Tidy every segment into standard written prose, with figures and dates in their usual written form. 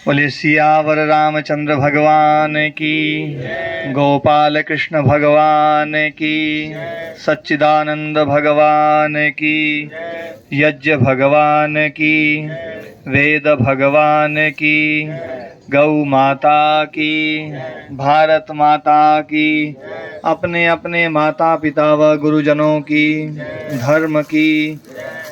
बोले सियावर रामचंद्र भगवान की, गोपाल कृष्ण भगवान की, सच्चिदानंद भगवान की, यज्ञ भगवान की, वेद भगवान की, गौ माता की, भारत माता की, अपने अपने माता पिता व गुरुजनों की, धर्म की,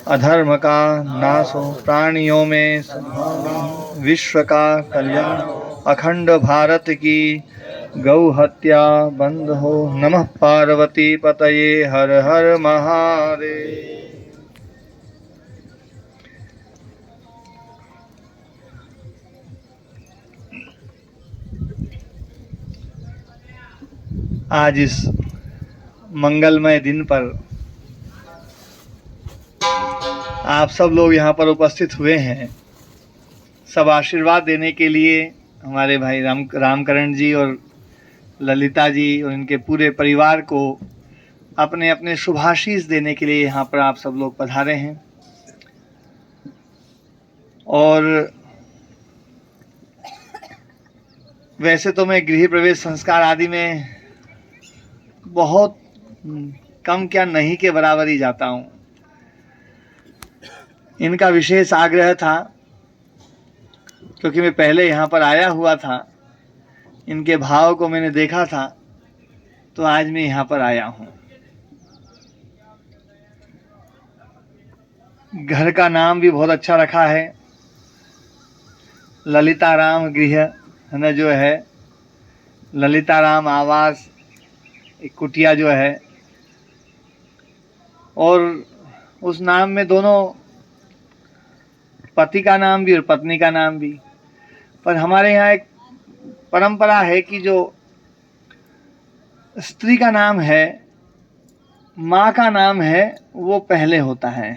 अधर्म का नाश हो, प्राणियों में सद्भाव, विश्व का कल्याण, अखंड भारत की गौ हत्या बंद हो। नमः पार्वती पतये, हर हर महादेव। आज इस मंगलमय दिन पर आप सब लोग यहाँ पर उपस्थित हुए हैं, सब आशीर्वाद देने के लिए। हमारे भाई रामकरण जी और ललिता जी और इनके पूरे परिवार को अपने अपने शुभाशीष देने के लिए यहाँ पर आप सब लोग पधारे हैं। और वैसे तो मैं गृह प्रवेश संस्कार आदि में बहुत कम क्या नहीं के बराबर ही जाता हूँ। इनका विशेष आग्रह था, क्योंकि मैं पहले यहाँ पर आया हुआ था, इनके भाव को मैंने देखा था, तो आज मैं यहाँ पर आया हूँ। घर का नाम भी बहुत अच्छा रखा है, ललिता राम गृह है ना, जो है ललिता राम आवास, एक कुटिया जो है, और उस नाम में दोनों पति का नाम भी और पत्नी का नाम भी। पर हमारे यहाँ एक परंपरा है कि जो स्त्री का नाम है, माँ का नाम है, वो पहले होता है।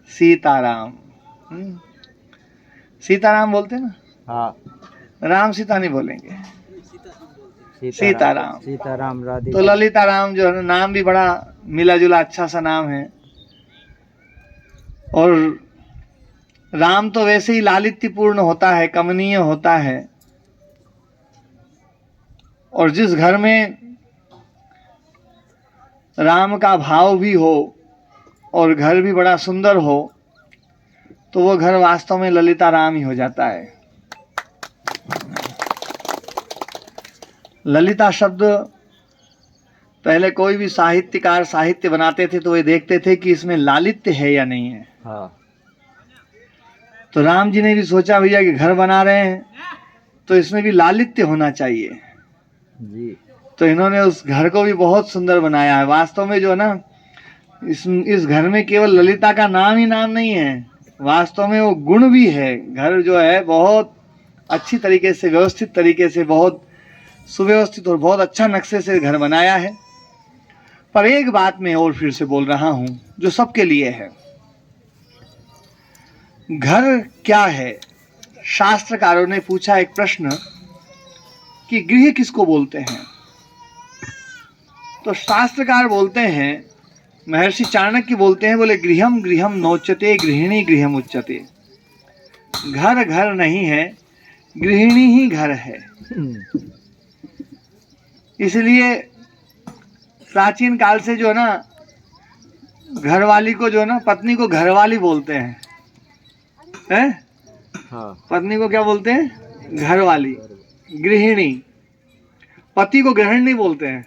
सीताराम, सीताराम बोलते ना? हाँ, राम सीता नहीं बोलेंगे, सीताराम। सीताराम राधे। तो ललिता राम जो है नाम भी बड़ा मिला जुला अच्छा सा नाम है। और राम तो वैसे ही लालित्यपूर्ण होता है, कमनीय होता है। और जिस घर में राम का भाव भी हो और घर भी बड़ा सुंदर हो, तो वो घर वास्तव में ललिता राम ही हो जाता है। ललिता शब्द पहले कोई भी साहित्यकार साहित्य बनाते थे तो वे देखते थे कि इसमें लालित्य है या नहीं है। हाँ। तो राम जी ने भी सोचा भैया कि घर बना रहे हैं तो इसमें भी लालित्य होना चाहिए जी। तो इन्होंने उस घर को भी बहुत सुंदर बनाया है। वास्तव में जो है ना, इस घर में केवल ललिता का नाम ही नाम नहीं है, वास्तव में वो गुण भी है। घर जो है बहुत अच्छी तरीके से, व्यवस्थित तरीके से, बहुत सुव्यवस्थित और बहुत अच्छा नक्शे से घर बनाया है। पर एक बात मैं और फिर से बोल रहा हूं जो सबके लिए है, घर क्या है? शास्त्रकारों ने पूछा एक प्रश्न कि गृह किसको बोलते हैं? तो शास्त्रकार बोलते हैं, महर्षि चाणक्य बोलते हैं, बोले गृहम गृहम नोच्यते गृहिणी गृहम उच्यते। घर घर नहीं है, गृहिणी ही घर है। इसलिए प्राचीन काल से जो है ना, घरवाली को जो है ना, पत्नी को घरवाली बोलते हैं, हैं? हाँ। पत्नी को क्या बोलते हैं? घरवाली, गृहिणी। पति को ग्रहण नहीं बोलते हैं,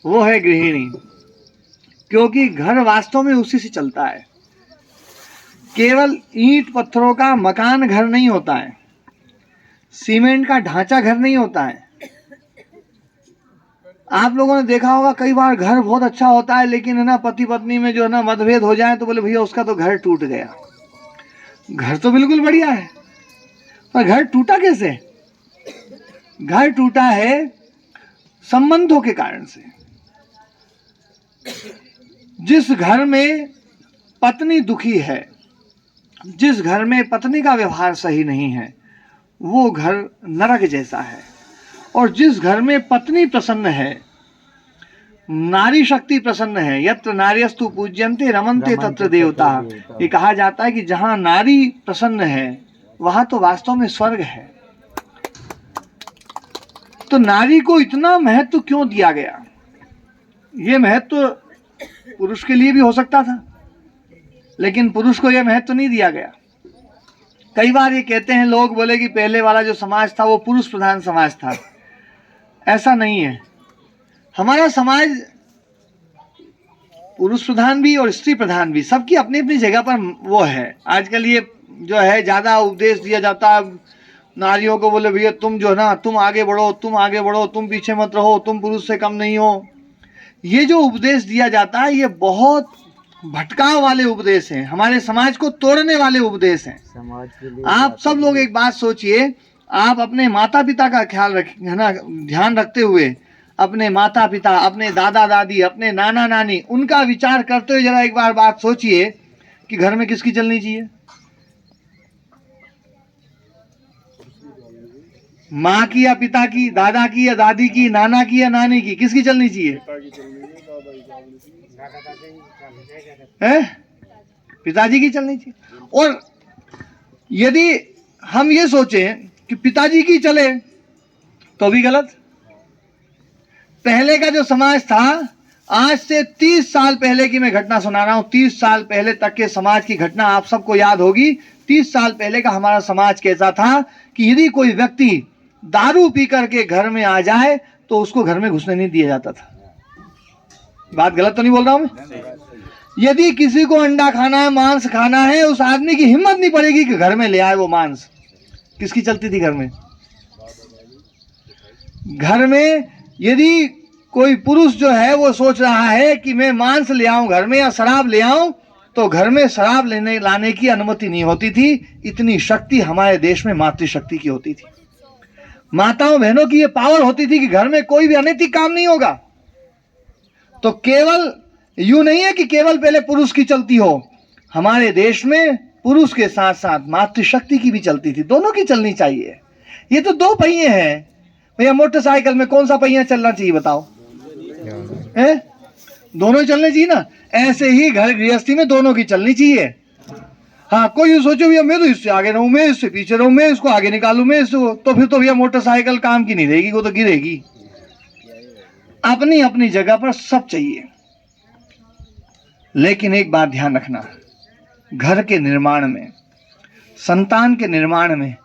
वो है गृहिणी। क्योंकि घर वास्तव में उसी से चलता है। केवल ईंट पत्थरों का मकान घर नहीं होता है, सीमेंट का ढांचा घर नहीं होता है। आप लोगों ने देखा होगा कई बार घर बहुत अच्छा होता है, लेकिन है ना, पति पत्नी में जो है ना मतभेद हो जाए तो बोले भैया उसका तो घर टूट गया। घर तो बिल्कुल बढ़िया है, पर घर टूटा कैसे? घर टूटा है संबंधों के कारण से। जिस घर में पत्नी दुखी है, जिस घर में पत्नी का व्यवहार सही नहीं है, वो घर नरक जैसा है। और जिस घर में पत्नी प्रसन्न है, नारी शक्ति प्रसन्न है, यत्र नार्यस्तु पूज्यन्ते रमन्ते तत्र देवता। ये कहा जाता है कि जहां नारी प्रसन्न है, वहां तो वास्तव में स्वर्ग है। तो नारी को इतना महत्व क्यों दिया गया? ये महत्व पुरुष के लिए भी हो सकता था, लेकिन पुरुष को यह महत्व नहीं दिया गया। कई बार ये कहते हैं लोग, बोले कि पहले वाला जो समाज था वो पुरुष प्रधान समाज था। ऐसा नहीं है। हमारा समाज पुरुष प्रधान भी और स्त्री प्रधान भी, सबकी अपनी अपनी जगह पर वो है। आजकल ये जो है ज़्यादा उपदेश दिया जाता है नारियों को, बोले भैया तुम जो है ना, तुम आगे बढ़ो, तुम आगे बढ़ो, तुम पीछे मत रहो, तुम पुरुष से कम नहीं हो। ये जो उपदेश दिया जाता है ये बहुत भटकाव वाले उपदेश हैं, हमारे समाज को तोड़ने वाले उपदेश हैं। समाज के लिए आप सब लोग एक बात सोचिए, आप अपने माता पिता का ख्याल रख, है ना, ध्यान रखते हुए अपने माता पिता, अपने दादा दादी, अपने नाना नानी, उनका विचार करते हुए जरा एक बार बात सोचिए कि घर में किसकी चलनी चाहिए? माँ की या पिता की, दादा की या दादी की, नाना की या नानी की, किसकी चलनी चाहिए? पिताजी की चलनी चाहिए। और यदि हम ये सोचें कि पिताजी की चले तो भी गलत। पहले का जो समाज था, आज से 30 साल पहले की मैं घटना सुना रहा हूं, 30 साल पहले तक के समाज की घटना आप सबको याद होगी। 30 साल पहले का हमारा समाज कैसा था कि यदि कोई व्यक्ति दारू पी करके घर में आ जाए तो उसको घर में घुसने नहीं दिया जाता था। बात गलत तो नहीं बोल रहा हूं मैं? यदि किसी को अंडा खाना है, मांस खाना है, उस आदमी की हिम्मत नहीं पड़ेगी कि घर में ले आए वो मांस। किसकी चलती थी घर में? घर में यदि कोई पुरुष जो है वो सोच रहा है कि मैं मांस ले आऊं घर में या शराब ले आऊं, तो घर में शराब लाने की अनुमति नहीं होती थी। इतनी शक्ति हमारे देश में मातृशक्ति की होती थी। माताओं बहनों की ये पावर होती थी कि घर में कोई भी अनैतिक काम नहीं होगा। तो केवल यूं नहीं है कि केवल पहले पुरुष की चलती हो, हमारे देश में पुरुष के साथ साथ मातृशक्ति की भी चलती थी। दोनों की चलनी चाहिए। ये तो दो पहिए हैं भैया, मोटरसाइकिल में कौन सा पहिया चलना चाहिए बताओ? है? दोनों ही चलने चाहिए ना। ऐसे ही घर गृहस्थी में दोनों की चलनी चाहिए। हाँ, कोई यूं सोचो भैया मैं तो इससे आगे रहूं, मैं इससे पीछे रहूं, मैं इसको आगे निकालूं, मैं इसको, तो फिर तो भैया मोटरसाइकिल काम की नहीं रहेगी, वो तो गिरेगी। अपनी अपनी जगह पर सब चाहिए। लेकिन एक बात ध्यान रखना, घर के निर्माण में, संतान के निर्माण में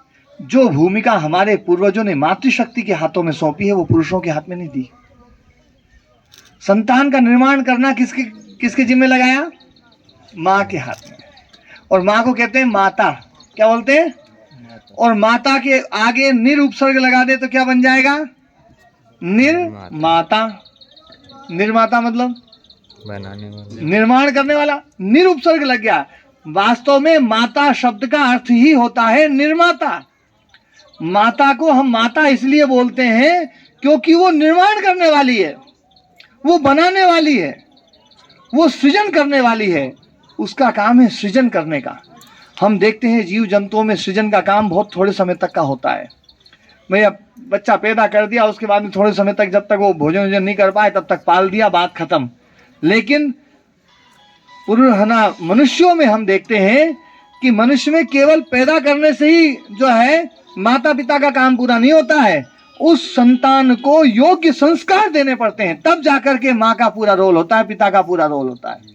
जो भूमिका हमारे पूर्वजों ने मातृशक्ति के हाथों में सौंपी है वो पुरुषों के हाथ में नहीं दी। संतान का निर्माण करना किसके किसके जिम्मे लगाया? माँ के हाथ में। और माँ को कहते हैं माता। क्या बोलते हैं? और माता के आगे निर उपसर्ग लगा दे तो क्या बन जाएगा? निर्माता। निर्माता मतलब बनाने वाला, निर्माण करने वाला। निर उपसर्ग लग गया। वास्तव में माता शब्द का अर्थ ही होता है निर्माता। माता को हम माता इसलिए बोलते हैं क्योंकि वो निर्माण करने वाली है, वो बनाने वाली है, वो सृजन करने वाली है। उसका काम है सृजन करने का। हम देखते हैं जीव जंतुओं में सृजन का काम बहुत थोड़े समय तक का होता है। भैया बच्चा पैदा कर दिया, उसके बाद में थोड़े समय तक, जब तक वो भोजन वोजन नहीं कर पाए तब तक पाल दिया, बात खत्म। लेकिन मनुष्यों में हम देखते हैं कि मनुष्य में केवल पैदा करने से ही जो है माता पिता का काम पूरा नहीं होता है। उस संतान को योग्य संस्कार देने पड़ते हैं, तब जाकर के माँ का पूरा रोल होता है, पिता का पूरा रोल होता है।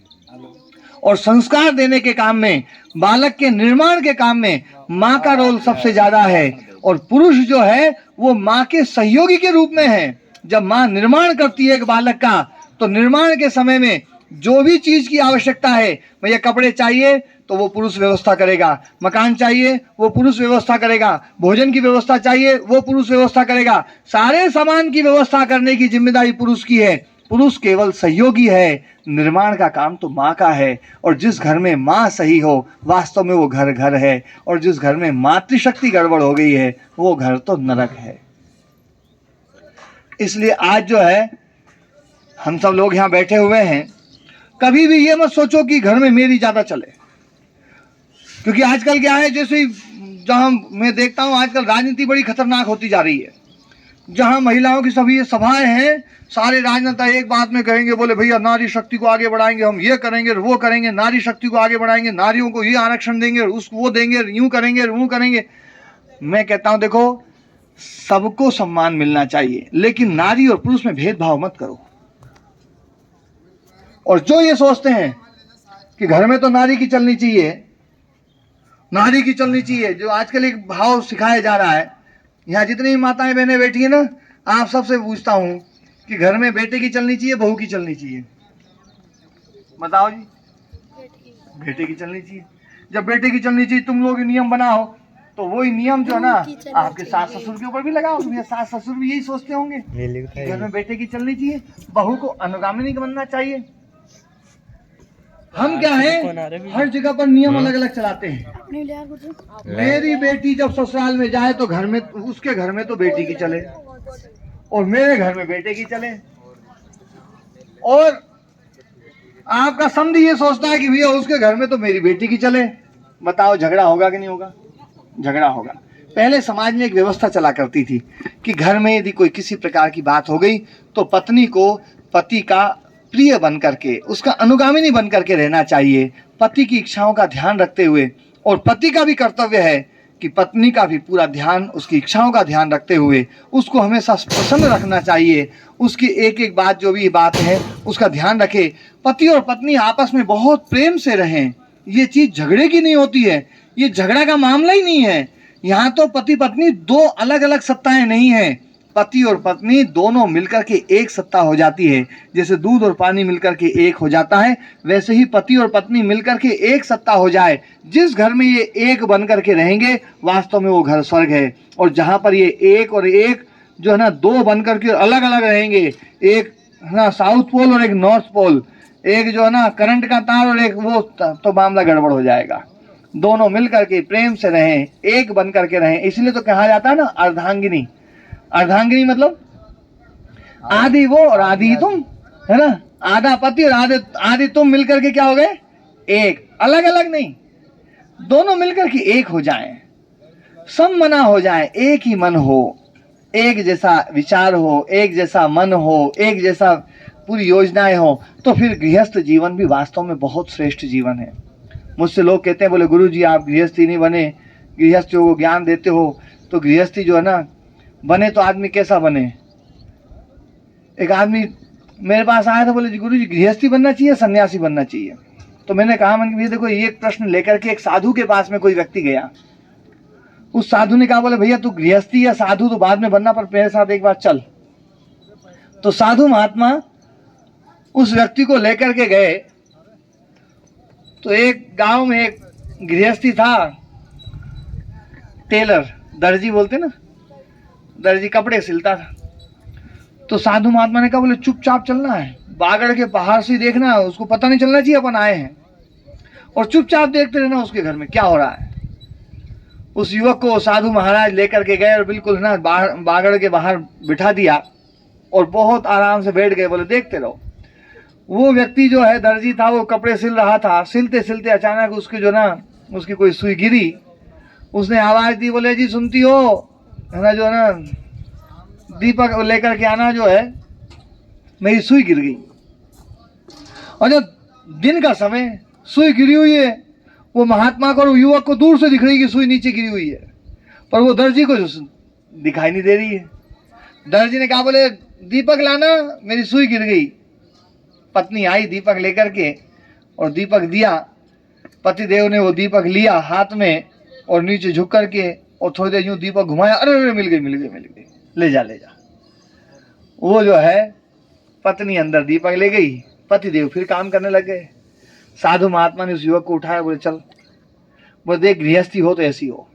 और संस्कार देने के काम में, बालक के निर्माण के काम में माँ का रोल सबसे ज्यादा है। और पुरुष जो है वो माँ के सहयोगी के रूप में है। जब माँ निर्माण करती है एक बालक का, तो निर्माण के समय में जो भी चीज की आवश्यकता है, भैया कपड़े चाहिए तो वो पुरुष व्यवस्था करेगा, मकान चाहिए वो पुरुष व्यवस्था करेगा, भोजन की व्यवस्था चाहिए वो पुरुष व्यवस्था करेगा। सारे सामान की व्यवस्था करने की जिम्मेदारी पुरुष की है। पुरुष केवल सहयोगी है, निर्माण का काम तो माँ का है। और जिस घर में माँ सही हो, वास्तव में वो घर घर है। और जिस घर में मातृशक्ति गड़बड़ हो गई है वो घर तो नरक है। इसलिए आज जो है हम सब लोग यहाँ बैठे हुए हैं, कभी भी ये मत सोचो कि घर में मेरी ज्यादा चले। क्योंकि आजकल क्या है, जैसे जहां मैं देखता हूं आजकल राजनीति बड़ी खतरनाक होती जा रही है। जहां महिलाओं की सभी ये सभाएं हैं, सारे राजनेता एक बात में कहेंगे, बोले भैया नारी शक्ति को आगे बढ़ाएंगे, हम ये करेंगे वो करेंगे, नारी शक्ति को आगे बढ़ाएंगे, नारियों को ये आरक्षण देंगे, उसको वो देंगे, यूं करेंगे वो करेंगे। मैं कहता हूं देखो, सबको सम्मान मिलना चाहिए, लेकिन नारी और पुरुष में भेदभाव मत करो। और जो ये सोचते हैं कि घर में तो नारी की चलनी चाहिए, नारी की चलनी चाहिए, जो आजकल एक भाव सिखाया जा रहा है, यहाँ जितनी माताएं बहनें बैठी है ना, आप सबसे पूछता हूं कि घर में बेटे की चलनी चाहिए, बहू की चलनी चाहिए? बताओ जी। बेटे की चलनी चाहिए। जब बेटे की चलनी चाहिए, तुम लोग नियम बनाओ, तो वही नियम जो है ना आपके सास ससुर के ऊपर भी लगाओ। भैया सास ससुर भी यही सोचते होंगे कि घर में बेटे की चलनी चाहिए, बहू को अनुगामिनी बनना चाहिए। हम क्या है, हर जगह पर नियम अलग अलग चलाते हैं। मेरी बेटी जब ससुराल में जाए तो घर में, उसके घर में तो बेटी की चले, और मेरे घर में बेटे की चले। और आपका समधी ये सोचता है कि भैया उसके घर में तो मेरी बेटी की चले। बताओ झगड़ा होगा कि नहीं होगा? झगड़ा होगा। पहले समाज में एक व्यवस्था चला करती थी कि घर में यदि कोई किसी प्रकार की बात हो गई तो पत्नी को पति का प्रिय बन करके, उसका अनुगामिनी बन करके रहना चाहिए, पति की इच्छाओं का ध्यान रखते हुए। और पति का भी कर्तव्य है कि पत्नी का भी पूरा ध्यान, उसकी इच्छाओं का ध्यान रखते हुए उसको हमेशा प्रसन्न रखना चाहिए। उसकी एक एक बात, जो भी बात है उसका ध्यान रखे। पति और पत्नी आपस में बहुत प्रेम से रहें। ये चीज़ झगड़े की नहीं होती है, ये झगड़ा का मामला ही नहीं है। यहाँ तो पति पत्नी दो अलग अलग सत्ताएं नहीं हैं, पति और पत्नी दोनों मिलकर के एक सत्ता हो जाती है। जैसे दूध और पानी मिलकर के एक हो जाता है, वैसे ही पति और पत्नी मिलकर के एक सत्ता हो जाए। जिस घर में ये एक बन करके रहेंगे, वास्तव में वो घर स्वर्ग है। और जहाँ पर ये एक और एक जो है ना, दो बन करके अलग अलग रहेंगे, एक है ना साउथ पोल और एक नॉर्थ पोल, एक जो है ना करंट का तार और एक वो, तो मामला गड़बड़ हो जाएगा। दोनों मिल करके प्रेम से रहें, एक बन करके रहें। इसलिए तो कहा जाता है ना अर्धांगिनी। अर्धांगिनी मतलब आधी वो और आधी तुम, है ना। आधा पति और आधी तुम मिलकर के क्या हो गए? एक। अलग अलग नहीं, दोनों मिलकर के एक हो जाएं, सममना हो जाए, एक ही मन हो, एक जैसा विचार हो, एक जैसा मन हो, एक जैसा पूरी योजनाएं हो, तो फिर गृहस्थ जीवन भी वास्तव में बहुत श्रेष्ठ जीवन है। मुझसे लोग कहते हैं, बोले गुरुजी आप गृहस्थी नहीं बने, गृहस्थियों को ज्ञान देते हो, तो गृहस्थी जो है ना बने तो आदमी कैसा बने? एक आदमी मेरे पास आया था, बोले जी गुरुजी गृहस्थी बनना चाहिए, सन्यासी बनना चाहिए? तो मैंने कहा मन भैया देखो, ये एक प्रश्न लेकर के एक साधु के पास में कोई व्यक्ति गया। उस साधु ने कहा, बोले भैया तू गृहस्थी या साधु तो बाद में बनना, पर मेरे साथ एक बार चल। तो साधु महात्मा उस व्यक्ति को लेकर के गए। तो एक गांव में एक गृहस्थी था, टेलर, दर्जी बोलते ना, दर्जी कपड़े सिलता था। तो साधु महात्मा ने कहा, बोले चुपचाप चलना है, बागड़ के बाहर से देखना है, उसको पता नहीं चलना चाहिए अपन आए हैं, और चुपचाप देखते रहना उसके घर में क्या हो रहा है। उस युवक को साधु महाराज लेकर के गए और बिल्कुल ना बागड़ के बाहर बिठा दिया और बहुत आराम से बैठ गए, बोले देखते रहो। वो व्यक्ति जो है दर्जी था, वो कपड़े सिल रहा था, सिलते सिलते अचानक उसकी जो ना उसकी कोई सुई गिरी। उसने आवाज दी, बोले जी सुनती हो, है ना, जो है ना दीपक लेकर के आना, जो है मेरी सुई गिर गई। और जब दिन का समय सुई गिरी हुई है, वो महात्मा को और युवक को दूर से दिख रही है कि सुई नीचे गिरी हुई है, पर वो दर्जी को दिखाई नहीं दे रही है। दर्जी ने कहा, बोले दीपक लाना, मेरी सुई गिर गई। पत्नी आई दीपक लेकर के और दीपक दिया। पतिदेव ने वो दीपक लिया हाथ में और नीचे झुक करके और थोड़ी देर यूं दीपक घुमाया, अरे मिल गई मिल गई मिल गई, ले जा ले जा। वो जो है पत्नी अंदर दीपक ले गई, पतिदेव फिर काम करने लग गए। साधु महात्मा ने उस युवक को उठाया, बोले चल, बोले देख गृहस्थी हो तो ऐसी हो,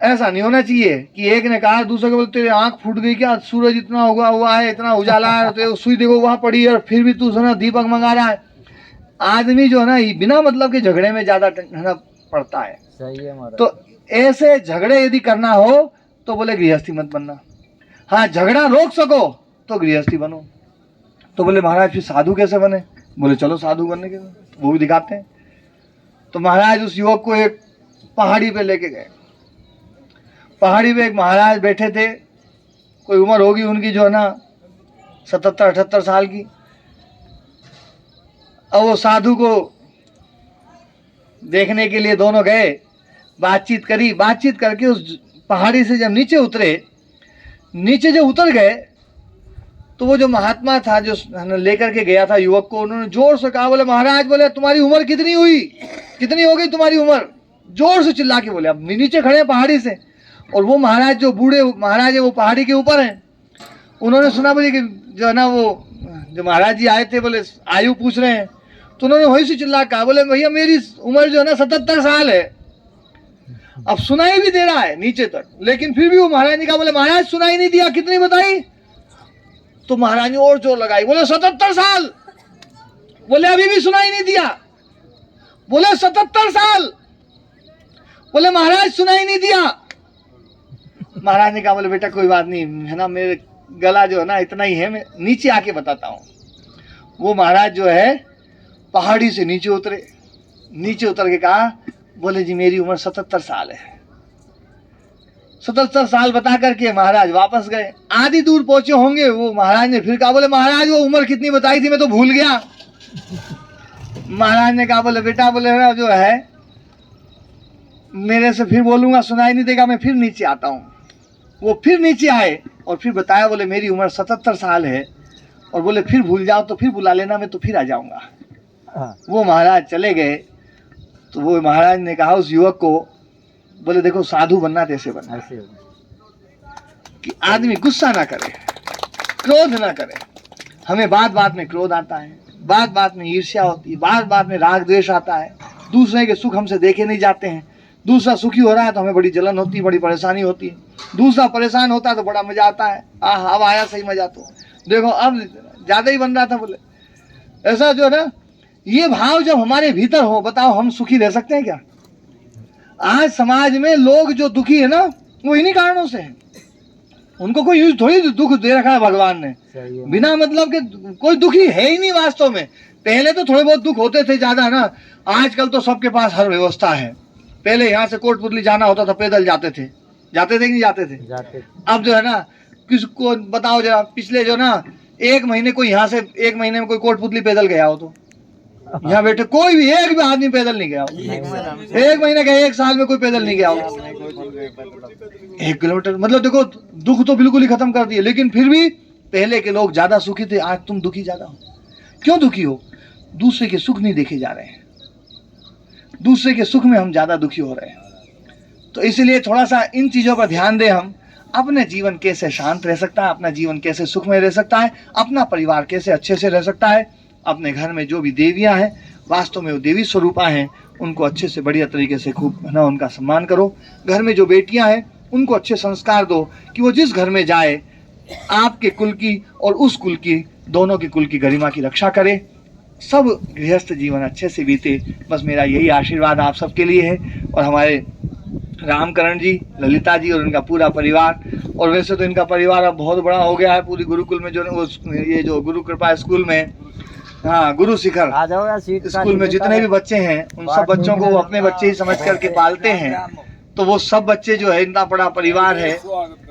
ऐसा नहीं होना चाहिए कि एक ने कहा दूसरे को, बोले तेरी आंख फूट गई क्या, सूरज इतना होगा हुआ है, इतना उजाला है, तो सुई देखो वहां पड़ी है और फिर भी तू ना दीपक मंगा रहा है। आदमी जो है ना बिना मतलब के झगड़े में ज्यादा पड़ता है। सही है महाराज। तो ऐसे झगड़े यदि करना हो तो बोले गृहस्थी मत बनना। हाँ झगड़ा रोक सको तो गृहस्थी बनो। तो बोले महाराज फिर साधु कैसे बने? बोले चलो साधु बनने के वो भी दिखाते हैं। तो महाराज उस युवक को एक पहाड़ी पे लेके गए। पहाड़ी पे एक महाराज बैठे थे, कोई उम्र होगी उनकी जो है ना 77-78 साल की। अब वो साधु को देखने के लिए दोनों गए, बातचीत करी, बातचीत करके उस पहाड़ी से जब नीचे उतरे, नीचे जब उतर गए तो वो जो महात्मा था जो लेकर के गया था युवक को, उन्होंने जोर से कहा, बोले महाराज, बोले तुम्हारी उम्र कितनी हुई, कितनी हो गई तुम्हारी उम्र, जोर से चिल्ला के बोले। अब नीचे खड़े हैं पहाड़ी से, और वो महाराज जो बूढ़े महाराज है वो पहाड़ी के ऊपर हैं। उन्होंने सुना बोले कि जो है ना वो जो महाराज जी आए थे, बोले आयु पूछ रहे हैं, तो उन्होंने वही से चिल्ला कहा, बोले भैया मेरी उम्र जो है ना 77 साल है। अब सुनाई भी दे रहा है नीचे तक, लेकिन फिर भी वो महाराज ने कहा, बोले महाराज सुनाई नहीं दिया, कितनी बताई? तो महाराज ने और जोर लगाई, बोले 77 साल। बोले अभी भी सुनाई नहीं दिया, बोले 77 साल। बोले महाराज सुनाई नहीं दिया। महाराज ने कहा, बोले बेटा कोई बात नहीं है ना, मेरे गला जो है ना इतना ही है, मैं नीचे आके बताता हूँ। वो महाराज जो है पहाड़ी से नीचे उतरे, नीचे उतर के कहा, बोले जी मेरी उम्र 77 साल है। 77 साल बता करके महाराज वापस गए। आधी दूर पहुंचे होंगे, वो महाराज ने फिर कहा, बोले महाराज वो उम्र कितनी बताई थी, मैं तो भूल गया। महाराज ने कहा, बोले बेटा, बोले ना जो है मेरे से फिर बोलूंगा सुनाई नहीं देगा, मैं फिर नीचे आता हूँ। वो फिर नीचे आए और फिर बताया, बोले मेरी उम्र 77 साल है, और बोले फिर भूल जाओ तो फिर बुला लेना, मैं तो फिर आ जाऊंगा। वो महाराज चले गए। तो वो महाराज ने कहा उस युवक को, बोले देखो साधु बनना कैसे बनना, कि आदमी गुस्सा ना करे, क्रोध ना करे। हमें बात बात में क्रोध आता है, बात बात में ईर्ष्या होती है, बात बात में राग द्वेष आता है, दूसरे के सुख हमसे देखे नहीं जाते हैं। दूसरा सुखी हो रहा है तो हमें बड़ी जलन होती है, बड़ी परेशानी होती है। दूसरा परेशान होता है तो बड़ा मजा आता है, अब आया सही मजा। तो देखो अब ज्यादा ही बन रहा था। बोले ऐसा जो है ना, ये भाव जब हमारे भीतर हो, बताओ हम सुखी रह सकते हैं क्या? आज समाज में लोग जो दुखी है ना, वो इन्हीं कारणों से है। उनको कोई यूज थोड़ी दुख दे रखा है भगवान ने, बिना मतलब के कोई दुखी है ही नहीं वास्तव में। पहले तो थोड़े बहुत दुख होते थे ज्यादा ना, आजकल तो सबके पास हर व्यवस्था है। पहले यहाँ से कोटपुतली जाना होता था, पैदल जाते थे कि नहीं जाते थे? अब जो है ना, किसको बताओ जरा, पिछले जो ना 1 महीने कोई यहाँ से 1 महीने में कोई कोटपुतली पैदल गया हो? तो यहाँ बैठे कोई भी एक भी आदमी पैदल नहीं गया हो। 1 महीने का 1 साल में कोई पैदल नहीं गया हो। 1 किलोमीटर, मतलब देखो दुख तो बिल्कुल ही खत्म कर दिए। लेकिन फिर भी पहले के लोग ज्यादा सुखी थे, आज तुम दुखी ज्यादा हो। क्यों दुखी हो? दूसरे के सुख नहीं देखे जा रहे हैं, दूसरे के सुख में हम ज्यादा दुखी हो रहे हैं। तो इसलिए थोड़ा सा इन चीजों पर ध्यान दें। हम अपने जीवन कैसे शांत रह सकता है, अपना जीवन कैसे सुखमय रह सकता है, अपना परिवार कैसे अच्छे से रह सकता है। अपने घर में जो भी देवियां हैं, वास्तव में वो देवी स्वरूपा हैं, उनको अच्छे से बढ़िया तरीके से खूब है ना उनका सम्मान करो। घर में जो बेटियां हैं उनको अच्छे संस्कार दो कि वो जिस घर में जाए आपके कुल की और उस कुल की, दोनों के कुल की गरिमा की रक्षा करे, सब गृहस्थ जीवन अच्छे से बीते। बस मेरा यही आशीर्वाद आप सबके लिए है। और हमारे रामकरण जी, ललिता जी और इनका पूरा परिवार, और वैसे तो इनका परिवार अब बहुत बड़ा हो गया है पूरी गुरुकुल में, जो ये जो गुरु कृपा स्कूल में, हाँ गुरु शिखर स्कूल में जितने भी बच्चे हैं उन सब बच्चों को वो अपने बच्चे ही समझ करके पालते हैं। तो वो सब बच्चे जो है, इतना बड़ा परिवार है,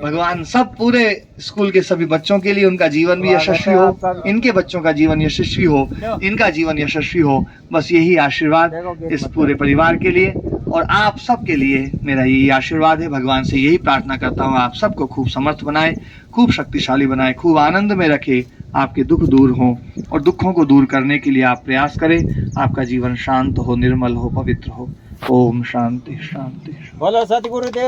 भगवान सब पूरे स्कूल के सभी बच्चों के लिए उनका जीवन भी यशस्वी हो, इनके बच्चों का जीवन यशस्वी हो, इनका जीवन यशस्वी हो। बस यही आशीर्वाद इस पूरे परिवार के लिए और आप सबके लिए मेरा यही आशीर्वाद है। भगवान से यही प्रार्थना करता हूँ, आप सबको खूब समर्थ बनाए, खूब शक्तिशाली बनाए, खूब आनंद में रखे, आपके दुख दूर हो और दुखों को दूर करने के लिए आप प्रयास करें। आपका जीवन शांत हो, निर्मल हो, पवित्र हो। ओम शांति शांति। बोलो सतगुरुदेव।